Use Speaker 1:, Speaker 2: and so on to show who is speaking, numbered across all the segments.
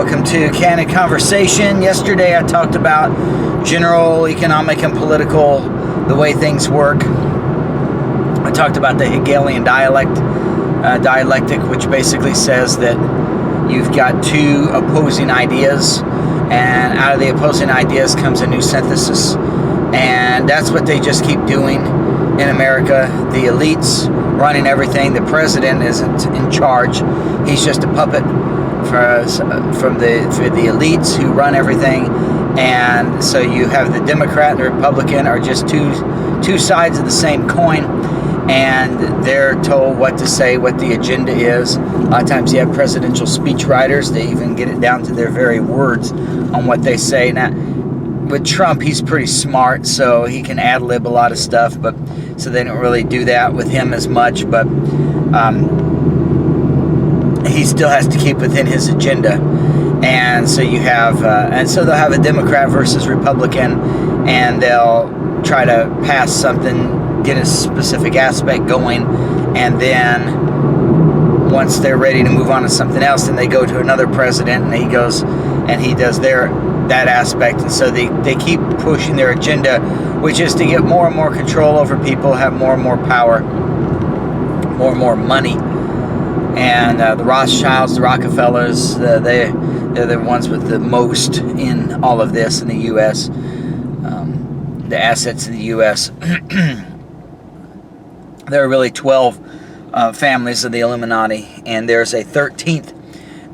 Speaker 1: welcome to Candid Conversation. Yesterday I talked about general economic and political, the way things work. I talked about the Hegelian dialectic, which basically says that you've got two opposing ideas, and out of the opposing ideas comes a new synthesis. And that's what they just keep doing in America. The elites running everything. The president isn't in charge. He's just a puppet for the elites who run everything. And so you have the Democrat and the Republican are just two sides of the same coin, and they're told what to say, what the agenda is. A lot of times you have presidential speech writers. They even get it down to their very words on what they say. Now, with Trump, he's pretty smart, so he can ad-lib a lot of stuff, but so they don't really do that with him as much, but he still has to keep within his agenda. And so you have, and so they'll have a Democrat versus Republican, and they'll try to pass something, get a specific aspect going, and then once they're ready to move on to something else, then they go to another president, and he goes and he does that aspect. And so they keep pushing their agenda, which is to get more and more control over people, have more and more power, more and more money. And the Rothschilds, the Rockefellers, they're the ones with the most in all of this in the U.S., the assets in the U.S. There are really 12 families of the Illuminati, and there's a 13th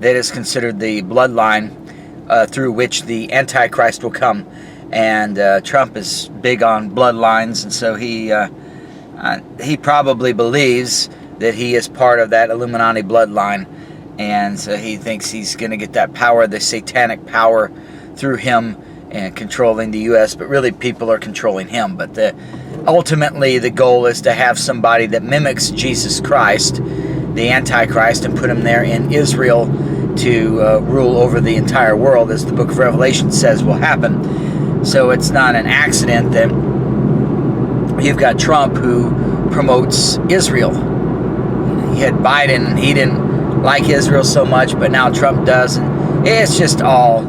Speaker 1: that is considered the bloodline through which the Antichrist will come. And Trump is big on bloodlines, and so he probably believes that he is part of that Illuminati bloodline, and so he thinks he's going to get that power, the satanic power, through him and controlling the U.S., but really people are controlling him. But ultimately the goal is to have somebody that mimics Jesus Christ, the Antichrist, and put him there in Israel to rule over the entire world, as the book of Revelation says will happen. So it's not an accident that you've got Trump, who promotes Israel. He had Biden, and he didn't like Israel so much, but now Trump does. And it's just all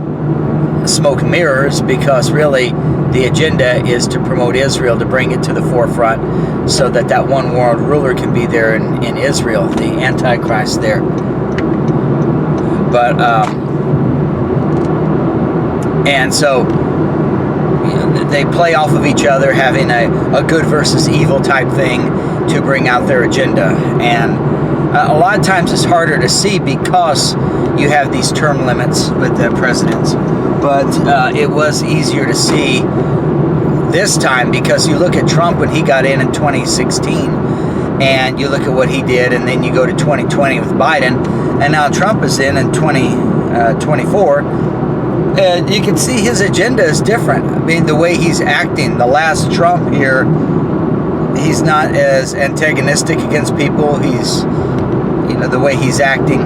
Speaker 1: smoke and mirrors, because really the agenda is to promote Israel, to bring it to the forefront, so that that one world ruler can be there in Israel, the Antichrist there. But and so they play off of each other, having a good versus evil type thing to bring out their agenda. And a lot of times it's harder to see because you have these term limits with the presidents. But it was easier to see this time, because you look at Trump when he got in 2016, and you look at what he did, and then you go to 2020 with Biden, and now Trump is in 2024, and you can see his agenda is different. I mean, the way he's acting, the last Trump here, he's not as antagonistic against people. He's, the way he's acting,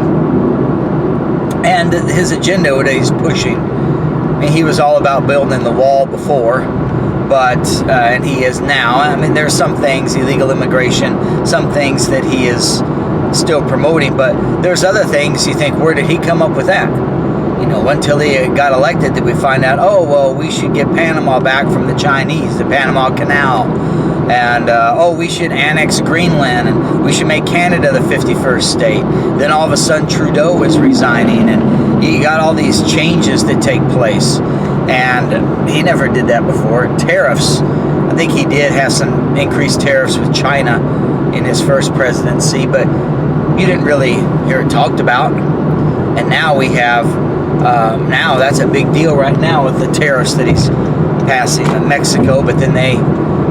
Speaker 1: and his agenda, what he's pushing. I mean, he was all about building the wall before, but and he is now. I mean, there's some things, illegal immigration, some things that he is still promoting, but there's other things you think, where did he come up with that? Until he got elected, did we find out, oh, well, we should get Panama back from the Chinese, the Panama Canal, and we should annex Greenland, and we should make Canada the 51st state. Then all of a sudden Trudeau was resigning, and you got all these changes that take place, and he never did that before. Tariffs, I think he did have some increased tariffs with China in his first presidency, but you didn't really hear it talked about. And now we have, now that's a big deal right now with the tariffs that he's passing in Mexico, but then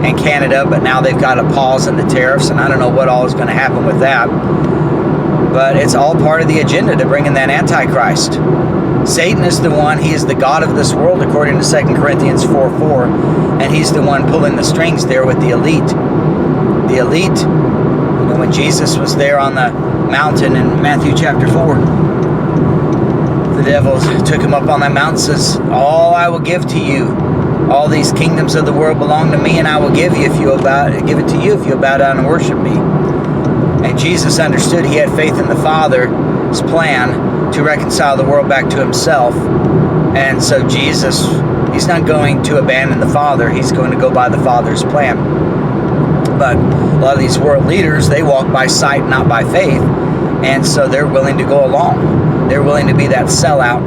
Speaker 1: and Canada, but now they've got a pause in the tariffs, and I don't know what all is going to happen with that. But it's all part of the agenda to bring in that Antichrist. Satan is the one, he is the god of this world, according to 2 Corinthians 4:4, and he's the one pulling the strings there with the elite. The elite, when Jesus was there on the mountain in Matthew chapter 4, the devil took him up on that mountain and says, all I will give to you, all these kingdoms of the world belong to me, and I will give it to you if you bow down and worship me. And Jesus understood, he had faith in the Father's plan, to reconcile the world back to himself. And so Jesus, he's not going to abandon the Father. He's going to go by the Father's plan. But a lot of these world leaders, they walk by sight, not by faith. And so they're willing to go along. They're willing to be that sellout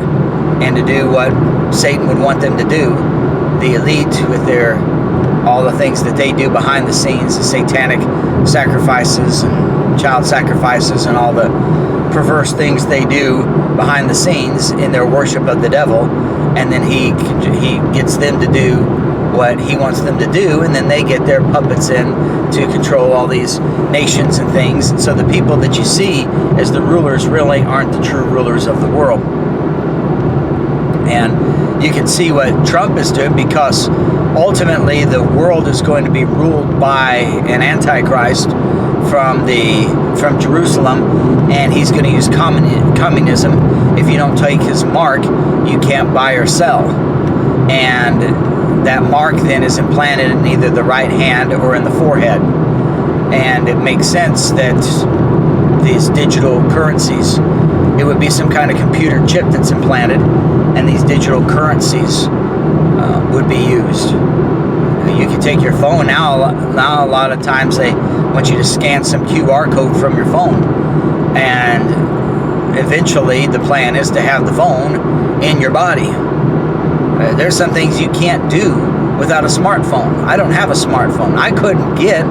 Speaker 1: and to do what Satan would want them to do. The elite with all the things that they do behind the scenes, the satanic sacrifices and child sacrifices and all the perverse things they do behind the scenes in their worship of the devil. And then he gets them to do what he wants them to do, and then they get their puppets in to control all these nations and things. And so the people that you see as the rulers really aren't the true rulers of the world. And you can see what Trump is doing, because ultimately the world is going to be ruled by an Antichrist from Jerusalem, and he's going to use communism. If you don't take his mark, you can't buy or sell. And that mark then is implanted in either the right hand or in the forehead. And it makes sense that these digital currencies, it would be some kind of computer chip that's implanted, and these digital currencies would be used. You can take your phone now a lot of times they want you to scan some QR code from your phone, and eventually the plan is to have the phone in your body. There's some things you can't do without a smartphone. I don't have a smartphone. I couldn't get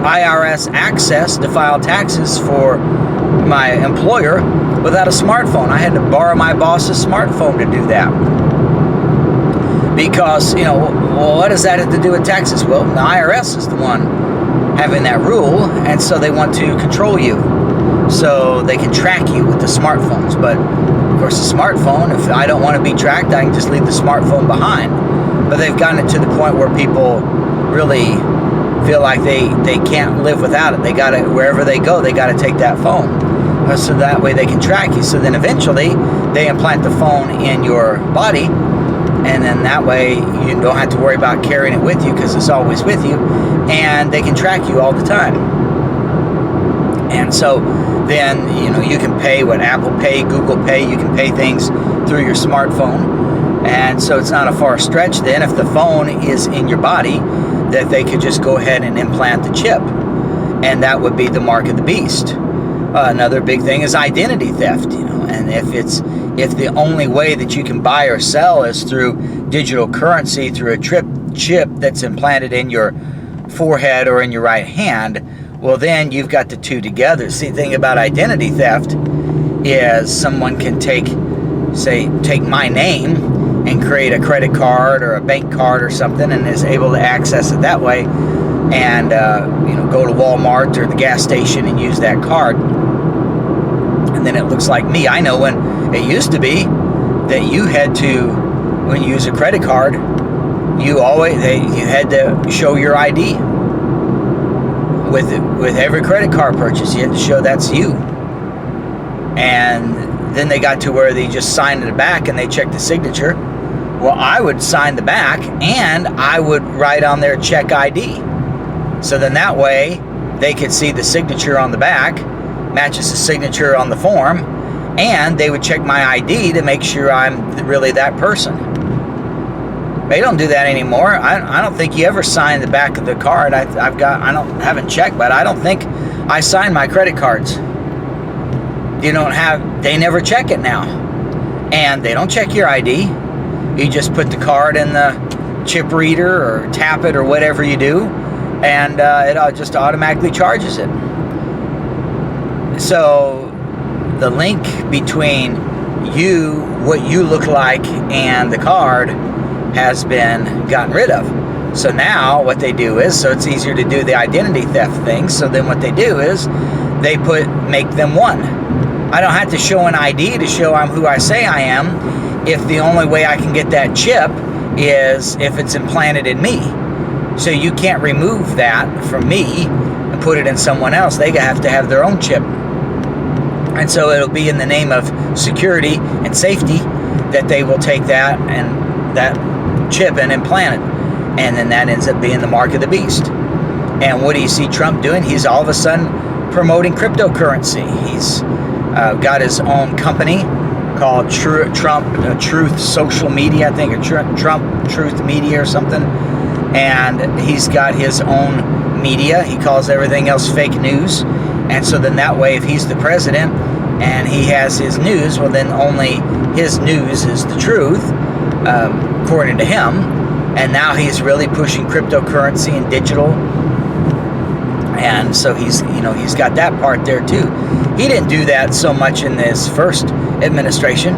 Speaker 1: IRS access to file taxes for my employer without a smartphone. I had to borrow my boss's smartphone to do that. Because, well, what does that have to do with taxes? Well, the IRS is the one having that rule, and so they want to control you. So they can track you with the smartphones. But, of course, the smartphone, if I don't want to be tracked, I can just leave the smartphone behind. But they've gotten it to the point where people really feel like they can't live without it. They got to, wherever they go, they got to take that phone. So that way they can track you. So then eventually they implant the phone in your body, and then that way you don't have to worry about carrying it with you because it's always with you, and they can track you all the time. And so then, you can pay what Apple Pay, Google Pay, you can pay things through your smartphone. And so it's not a far stretch then, if the phone is in your body, that they could just go ahead and implant the chip. And that would be the mark of the beast. Another big thing is identity theft, and if the only way that you can buy or sell is through digital currency, through a chip that's implanted in your forehead or in your right hand, well, then you've got the two together. See, the thing about identity theft is someone can take my name and create a credit card or a bank card or something, and is able to access it that way, and go to Walmart or the gas station and use that card. And then it looks like me. I know when it used to be that you had to, when you use a credit card, you had to show your ID with every credit card purchase. You had to show that's you. And then they got to where they just signed the back and they checked the signature. Well, I would sign the back and I would write on there check ID. So then that way they could see the signature on the back matches the signature on the form, and they would check my ID to make sure I'm really that person. They don't do that anymore. I don't think you ever sign the back of the card. I haven't checked, but I don't think I sign my credit cards. They never check it now. And they don't check your ID. You just put the card in the chip reader or tap it or whatever you do, and it just automatically charges it. So the link between what you look like, and the card has been gotten rid of. So now what they do is, so it's easier to do the identity theft thing. So then what they do is they make them one. I don't have to show an ID to show I'm who I say I am, if the only way I can get that chip is if it's implanted in me. So you can't remove that from me and put it in someone else. They have to have their own chip. And so it'll be in the name of security and safety that they will take that and that chip and implant it. And then that ends up being the mark of the beast. And what do you see Trump doing? He's all of a sudden promoting cryptocurrency. He's got his own company called Trump Truth Social Media, I think, or Trump Truth Media or something. And he's got his own media. He calls everything else fake news. And so then that way, if he's the president and he has his news, well, then only his news is the truth, according to him. And now he's really pushing cryptocurrency and digital. And so he's got that part there too. He didn't do that so much in his first administration.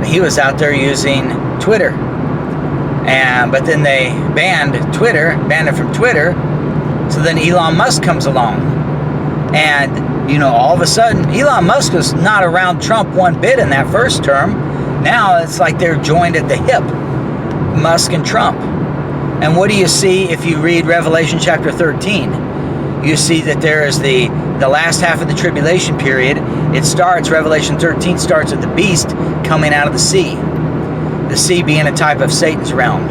Speaker 1: He was out there using Twitter. But then they banned it from Twitter. So then Elon Musk comes along. And, all of a sudden, Elon Musk was not around Trump one bit in that first term. Now it's like they're joined at the hip, Musk and Trump. And what do you see if you read Revelation chapter 13? You see that there is the last half of the tribulation period. Revelation 13 starts with the beast coming out of the sea. The sea being a type of Satan's realm.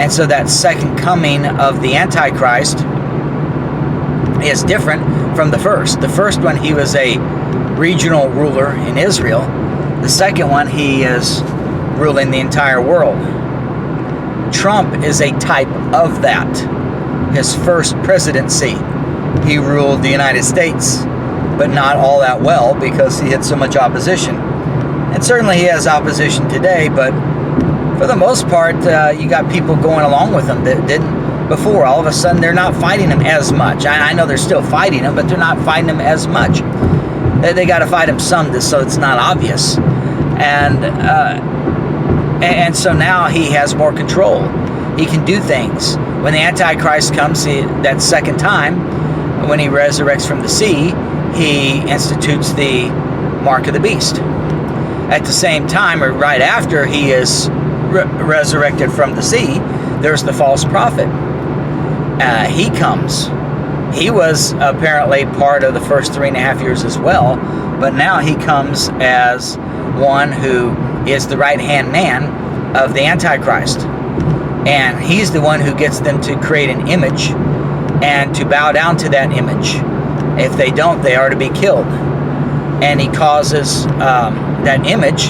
Speaker 1: And so that second coming of the Antichrist is different from the first. The first one, he was a regional ruler in Israel. The second one, he is ruling the entire world. Trump is a type of that. His first presidency, he ruled the United States, but not all that well because he had so much opposition. And certainly he has opposition today, but for the most part, you got people going along with him that didn't before. All of a sudden, they're not fighting him as much. I know they're still fighting him, but they're not fighting him as much. They got to fight him some, so it's not obvious. And so now he has more control. He can do things. When the Antichrist comes that second time, when he resurrects from the sea, he institutes the mark of the beast. At the same time, or right after he is resurrected from the sea, there's the false prophet. He comes. He was apparently part of the first 3.5 years as well, but now he comes as one who is the right-hand man of the Antichrist. And he's the one who gets them to create an image and to bow down to that image. If they don't, they are to be killed. And he causes that image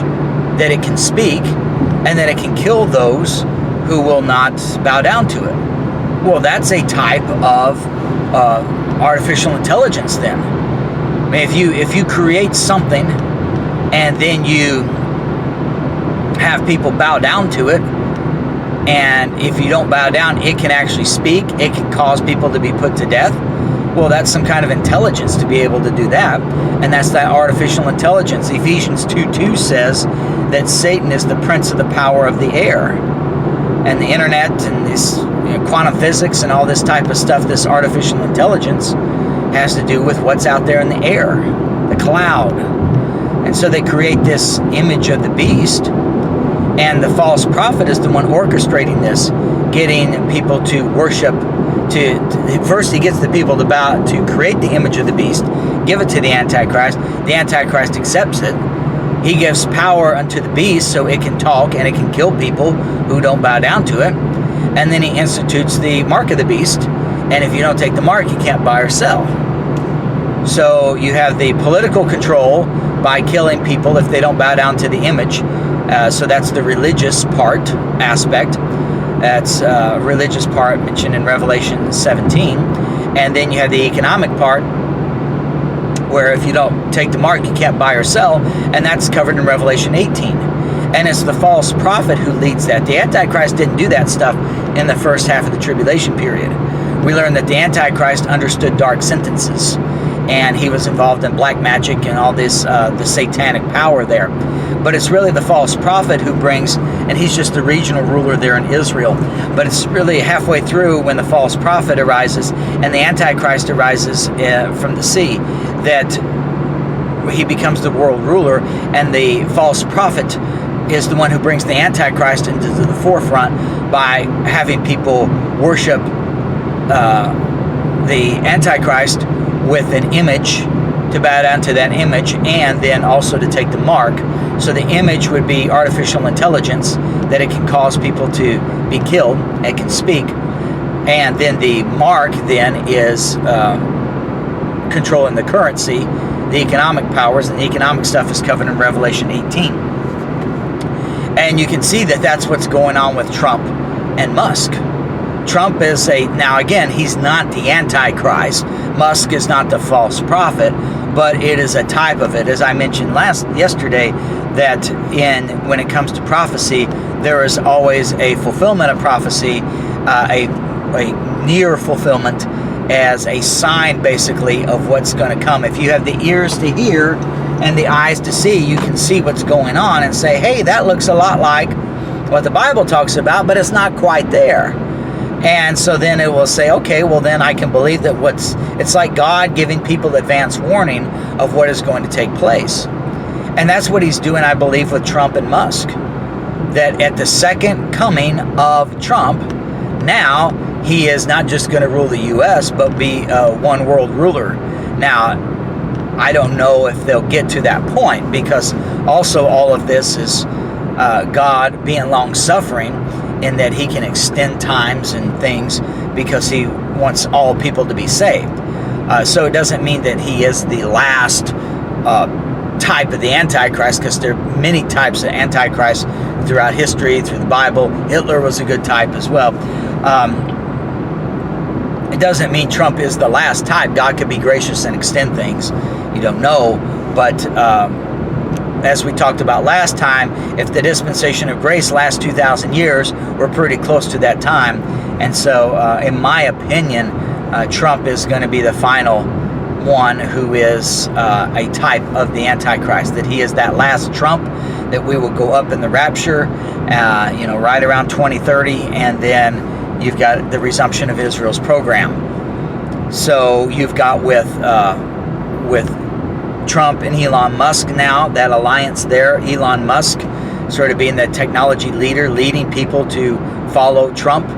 Speaker 1: that it can speak and that it can kill those who will not bow down to it. Well, that's a type of artificial intelligence then. I mean, if you create something and then you have people bow down to it, and if you don't bow down, it can actually speak, it can cause people to be put to death. Well, that's some kind of intelligence to be able to do that, and that's that artificial intelligence. Ephesians 2:2 says that Satan is the prince of the power of the air. And the internet and this quantum physics and all this type of stuff, this artificial intelligence, has to do with what's out there in the air, the cloud. And so they create this image of the beast, and the false prophet is the one orchestrating this, getting people to worship. First, he gets the people to create the image of the beast, give it to the Antichrist. The Antichrist accepts it. He gives power unto the beast so it can talk and it can kill people who don't bow down to it. And then he institutes the mark of the beast. And if you don't take the mark, you can't buy or sell. So you have the political control by killing people if they don't bow down to the image. So that's the religious aspect. That's religious part mentioned in Revelation 17. And then you have the economic part, where if you don't take the mark, you can't buy or sell, and that's covered in Revelation 18. And it's the false prophet who leads that. The Antichrist didn't do that stuff in the first half of the tribulation period. We learned that the Antichrist understood dark sentences, and he was involved in black magic and all this, the satanic power there. But it's really the false prophet who brings, and he's just the regional ruler there in Israel. But it's really halfway through when the false prophet arises and the Antichrist arises from the sea, that he becomes the world ruler, and the false prophet is the one who brings the Antichrist into the forefront by having people worship the Antichrist with an image, to bow down to that image, and then also to take the mark. So the image would be artificial intelligence, that it can cause people to be killed, it can speak, and then the mark then is controlling the currency, the economic powers, and the economic stuff is covered in Revelation 18. And you can see that that's what's going on with Trump and Musk. Trump is now again, he's not the Antichrist. Musk is not the false prophet, but it is a type of it. As I mentioned yesterday, that when it comes to prophecy, there is always a fulfillment of prophecy, a near fulfillment, as a sign basically of what's going to come. If you have the ears to hear and the eyes to see, you can see what's going on and say, hey, that looks a lot like what the Bible talks about, but it's not quite there. And so then it will say, okay, well then I can believe that it's like God giving people advance warning of what is going to take place. And that's what he's doing, I believe, with Trump and Musk. That at the second coming of Trump, now he is not just going to rule the U.S., but be one world ruler. Now, I don't know if they'll get to that point, because also all of this is God being long-suffering, in that he can extend times and things because he wants all people to be saved. So it doesn't mean that he is the last type of the Antichrist, because there are many types of Antichrist throughout history, through the Bible. Hitler was a good type as well. It doesn't mean Trump is the last type. God could be gracious and extend things. You don't know. But as we talked about last time, if the dispensation of grace lasts 2,000 years, we're pretty close to that time. And so, in my opinion, Trump is going to be the final one who is a type of the Antichrist. That he is that last trump, that we will go up in the rapture, right around 2030, and then you've got the resumption of Israel's program. So you've got with Trump and Elon Musk now, that alliance there, Elon Musk sort of being the technology leader, leading people to follow Trump,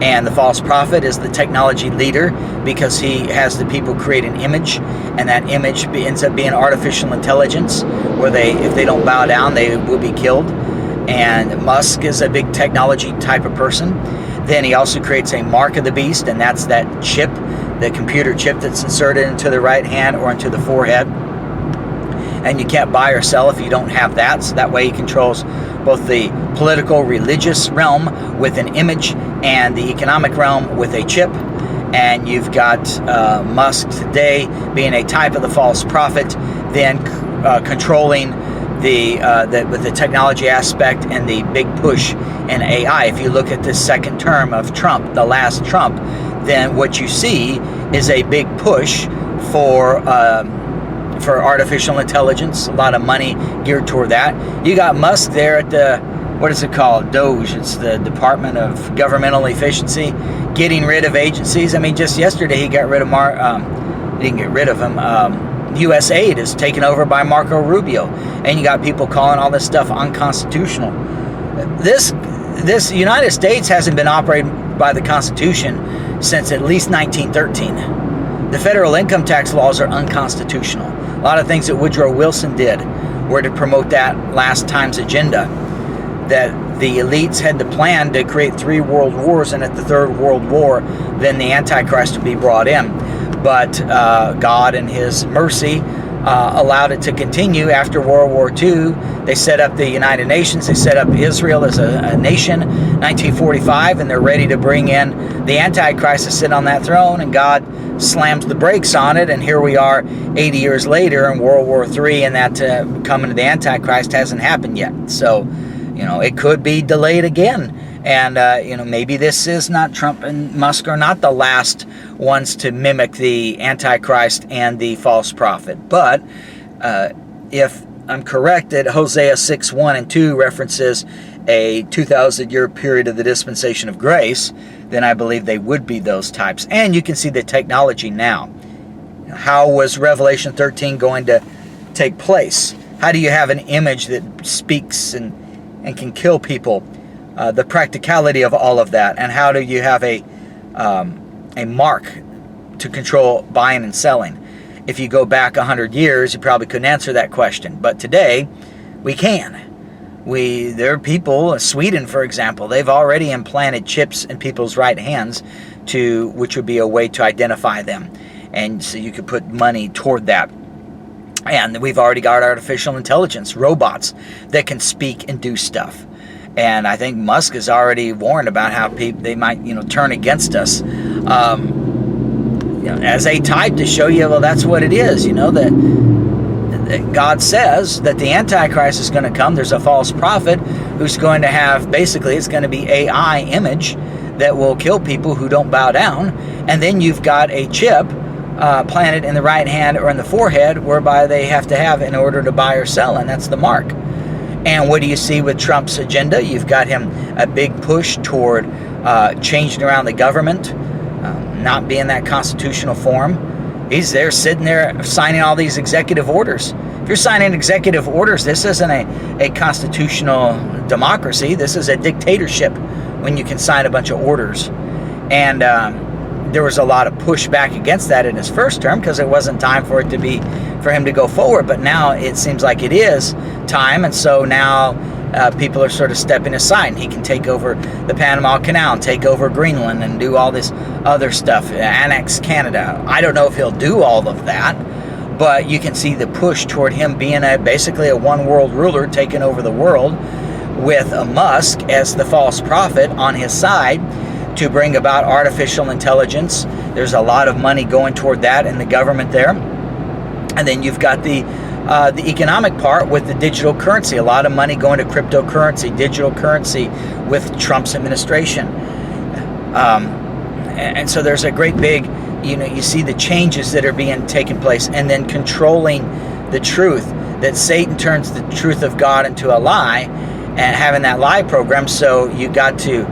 Speaker 1: and the false prophet is the technology leader, because he has the people create an image, and that image ends up being artificial intelligence, where if they don't bow down, they will be killed. And Musk is a big technology type of person. Then he also creates a mark of the beast, and that's that chip, the computer chip that's inserted into the right hand or into the forehead. And you can't buy or sell if you don't have that. So that way he controls both the political, religious realm with an image, and the economic realm with a chip. And you've got Musk today being a type of the false prophet, then controlling with the technology aspect and the big push in AI. If you look at this second term of Trump, the last Trump, then what you see is a big push for artificial intelligence, a lot of money geared toward that. You got Musk there at the, what is it called? DOGE. It's the Department of Governmental Efficiency, getting rid of agencies. I mean, just yesterday he got rid of he didn't get rid of him. USAID is taken over by Marco Rubio, and you got people calling all this stuff unconstitutional. This United States hasn't been operated by the Constitution since at least 1913. The federal income tax laws are unconstitutional. A lot of things that Woodrow Wilson did were to promote that last time's agenda, that the elites had the plan to create 3 world wars, and at the 3rd world war, then the Antichrist would be brought in. But God in his mercy allowed it to continue after World War II. They set up the United Nations. They set up Israel as a nation, 1945, and they're ready to bring in the Antichrist to sit on that throne, and God slams the brakes on it, and here we are 80 years later in World War III, and that coming to the Antichrist hasn't happened yet. So, it could be delayed again. And, maybe this is not, Trump and Musk are not the last ones to mimic the Antichrist and the false prophet. But if I'm correct that Hosea 6:1 and 2 references a 2,000-year period of the dispensation of grace, then I believe they would be those types. And you can see the technology now. How was Revelation 13 going to take place? How do you have an image that speaks and can kill people? The practicality of all of that, and how do you have a mark to control buying and selling? If you go back 100 years, you probably couldn't answer that question. But today, we can. There are people, Sweden for example, they've already implanted chips in people's right hands, which would be a way to identify them. And so you could put money toward that. And we've already got artificial intelligence, robots that can speak and do stuff. And I think Musk has already warned about how they might, turn against us as a type to show you, well, that's what it is, that God says that the Antichrist is going to come. There's a false prophet who's going to have, basically, it's going to be AI image that will kill people who don't bow down. And then you've got a chip planted in the right hand or in the forehead, whereby they have to have in order to buy or sell, and that's the mark. And what do you see with Trump's agenda? You've got him a big push toward changing around the government, not being that constitutional form. He's there sitting there signing all these executive orders. If you're signing executive orders, this isn't a constitutional democracy. This is a dictatorship when you can sign a bunch of orders. And there was a lot of pushback against that in his first term because it wasn't time for him to go forward. But now it seems like it is time, and so now people are sort of stepping aside, and he can take over the Panama Canal and take over Greenland and do all this other stuff, annex Canada. I don't know if he'll do all of that, but you can see the push toward him being basically a one world ruler, taking over the world, with a Musk as the false prophet on his side to bring about artificial intelligence. There's a lot of money going toward that in the government there. And then you've got the economic part with the digital currency. A lot of money going to cryptocurrency, digital currency with Trump's administration. And so there's a great big, you see the changes that are being taken place, and then controlling the truth, that Satan turns the truth of God into a lie, and having that lie program. So you got to,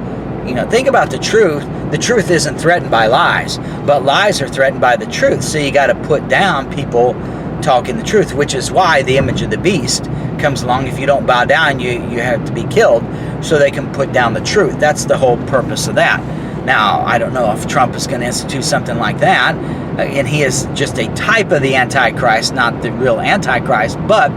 Speaker 1: think about the truth. The truth isn't threatened by lies, but lies are threatened by the truth. So you got to put down people talking the truth, which is why the image of the beast comes along. If you don't bow down, you have to be killed, so they can put down the truth. That's the whole purpose of that. Now, I don't know if Trump is going to institute something like that, and he is just a type of the Antichrist, not the real Antichrist, but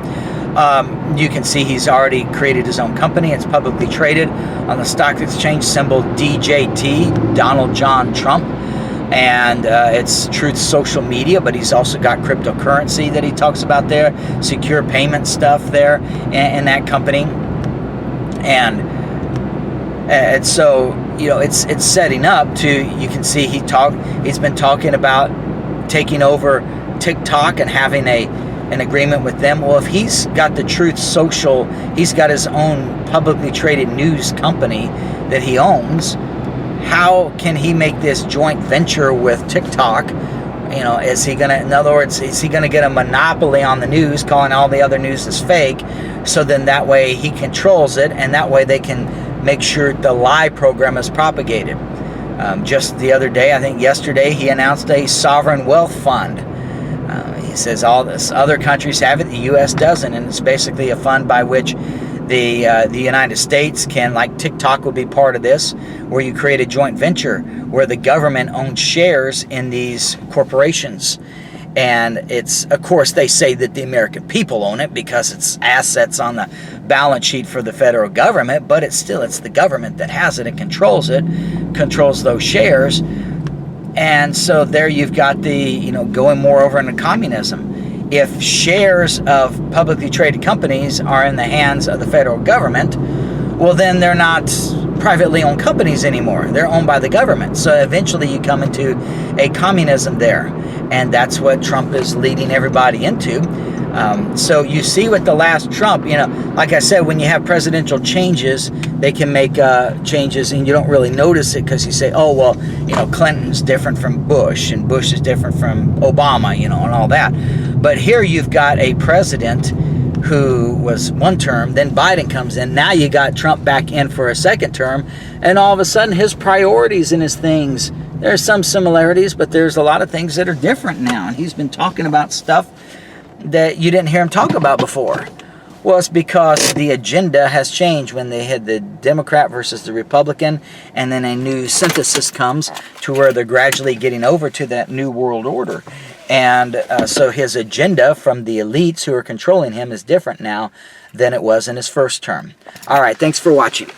Speaker 1: you can see he's already created his own company. It's publicly traded on the stock exchange, symbol DJT, Donald John Trump. And it's Truth Social Media, but he's also got cryptocurrency that he talks about there, secure payment stuff there in that company. And so, it's setting up to, you can see he's been talking about taking over TikTok and having an agreement with them. Well, if he's got the Truth Social, he's got his own publicly traded news company that he owns, how can he make this joint venture with TikTok? Is he going to, in other words, is he going to get a monopoly on the news, calling all the other news is fake? So then that way he controls it, and that way they can make sure the lie program is propagated. Just the other day, I think yesterday, he announced a sovereign wealth fund. He says all this other countries have it, the U.S. doesn't, and it's basically a fund by which the United States can, like TikTok will be part of this, where you create a joint venture where the government owns shares in these corporations. And it's, of course, they say that the American people own it because it's assets on the balance sheet for the federal government, but it's the government that has it and controls those shares. And so there you've got the, going more over into communism. If shares of publicly traded companies are in the hands of the federal government, well, then they're not privately owned companies anymore. They're owned by the government. So eventually you come into a communism there. And that's what Trump is leading everybody into. So you see with the last Trump, like I said, when you have presidential changes, they can make changes and you don't really notice it because you say, oh, well, Clinton's different from Bush and Bush is different from Obama, and all that. But here you've got a president who was one term, then Biden comes in. Now you got Trump back in for a second term, and all of a sudden his priorities and his things, there's some similarities, but there's a lot of things that are different now. And he's been talking about stuff that you didn't hear him talk about before. Well, it's because the agenda has changed when they had the Democrat versus the Republican, and then a new synthesis comes to where they're gradually getting over to that new world order. And so his agenda from the elites who are controlling him is different now than it was in his first term. All right, thanks for watching.